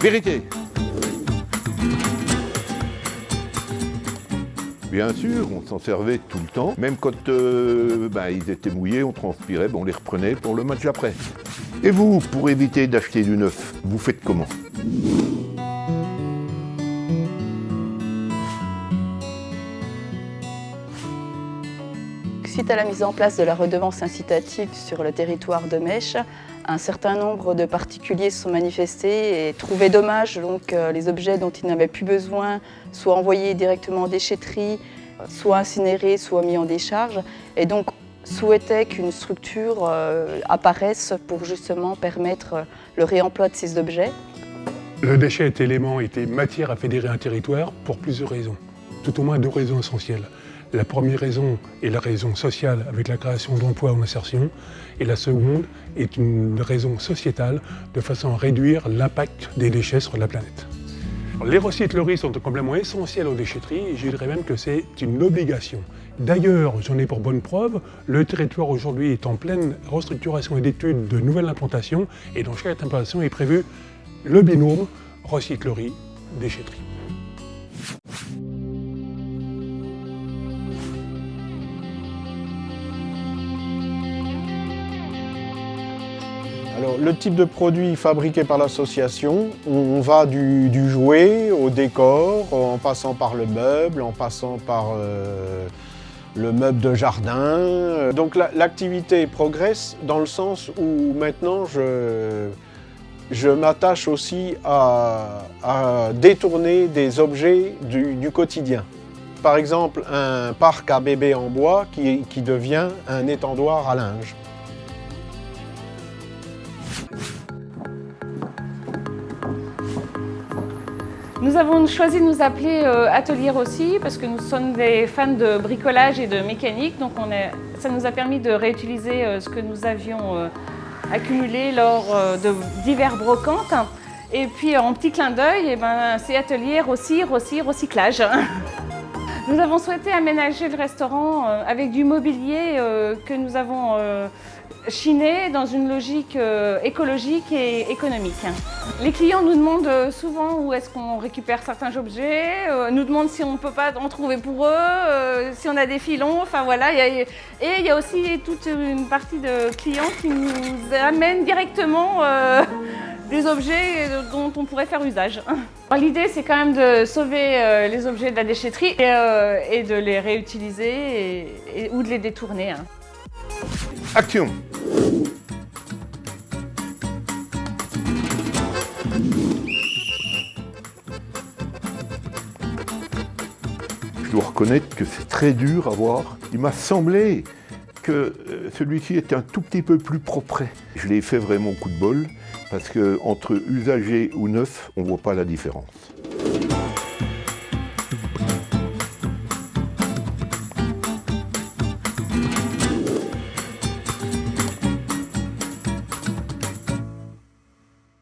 Vérité. Bien sûr, on s'en servait tout le temps. Même quand ils étaient mouillés, on transpirait, on les reprenait pour le match d'après. Et vous, pour éviter d'acheter du neuf, vous faites comment ? Suite à la mise en place de la redevance incitative sur le territoire de Mèche, un certain nombre de particuliers se sont manifestés et trouvaient dommage les objets dont ils n'avaient plus besoin soient envoyés directement en déchetterie, soit incinérés, soit mis en décharge, et donc souhaitaient qu'une structure apparaisse pour justement permettre le réemploi de ces objets. Le déchet est élément, était matière à fédérer un territoire pour plusieurs raisons, tout au moins 2 raisons essentielles. La première raison est la raison sociale avec la création d'emplois en insertion, et la seconde est une raison sociétale de façon à réduire l'impact des déchets sur la planète. Les recycleries sont un complément essentiel aux déchetteries et je dirais même que c'est une obligation. D'ailleurs, j'en ai pour bonne preuve, le territoire aujourd'hui est en pleine restructuration et d'études de nouvelles implantations et dans chaque implantation est prévu le binôme recyclerie-déchetterie. Alors, le type de produit fabriqué par l'association, on va du jouet au décor, en passant par le meuble, en passant par le meuble de jardin. Donc l'activité progresse dans le sens où maintenant je m'attache aussi à détourner des objets du quotidien. Par exemple, un parc à bébés en bois qui devient un étendoir à linge. Nous avons choisi de nous appeler Atelier Rossi parce que nous sommes des fans de bricolage et de mécanique. Donc ça nous a permis de réutiliser ce que nous avions accumulé lors de divers brocantes. Et puis en petit clin d'œil, c'est Atelier Rossi, recyclage. Nous avons souhaité aménager le restaurant avec du mobilier que nous avons chiné dans une logique écologique et économique. Les clients nous demandent souvent où est-ce qu'on récupère certains objets, nous demandent si on ne peut pas en trouver pour eux, si on a des filons, enfin voilà. Et il y a aussi toute une partie de clients qui nous amènent directement des objets dont on pourrait faire usage. L'idée, c'est quand même de sauver les objets de la déchetterie et de les réutiliser ou de les détourner. Action! Je dois reconnaître que c'est très dur à voir. Il m'a semblé que celui-ci était un tout petit peu plus propre. Je l'ai fait vraiment coup de bol, parce qu'entre usagé ou neuf, on ne voit pas la différence.